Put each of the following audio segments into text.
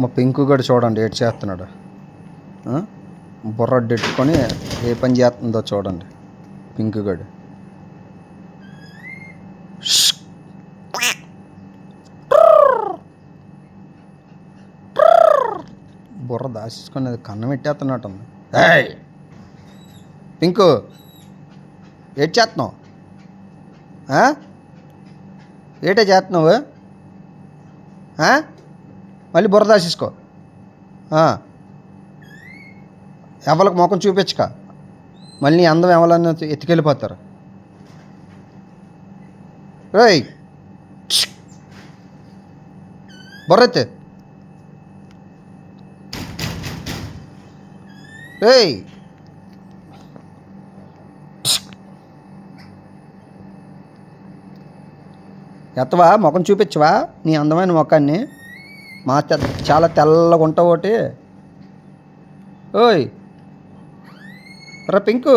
మా పింకు గడు చూడండి ఏడు చేస్తున్నాడు. బుర్రడ్డెట్టుకొని ఏ పని చేస్తుందో చూడండి పింకు గడు. బుర్ర దాచేసుకొని కన్నం పెట్టేస్తున్నట్టుంది. ఏయ్ పింకు ఏటి చేస్తున్నావు? ఏటే చేస్తున్నావు? మళ్ళీ బుర్ర దాచేసుకో. ఎవరికి ముఖం చూపించక మళ్ళీ అందం ఎవరన్నా ఎత్తుకెళ్ళిపోతారు. రేయ్ బుర్రెత్తే. రేయ్ ఎత్తవా? ముఖం చూపించవా నీ అందమైన ముఖాన్ని? మా చాలా తెల్లగా ఉంటావు ఒకటి. ఓయ్ రా పింకు,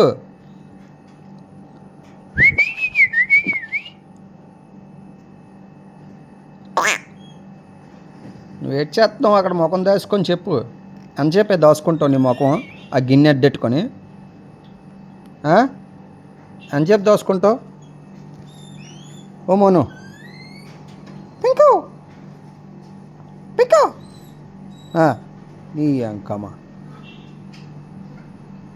నువ్వు ఏడ్ చేస్తున్నావు అక్కడ ముఖం దాచుకొని చెప్పు. ఎంతసేపే దాచుకుంటావు నీ ముఖం ఆ గిన్నె అడ్డెట్టుకొని? ఎంతసేపు దాచుకుంటావు? ఓ మోను పింకు పింకు నీ అంకమ్మ.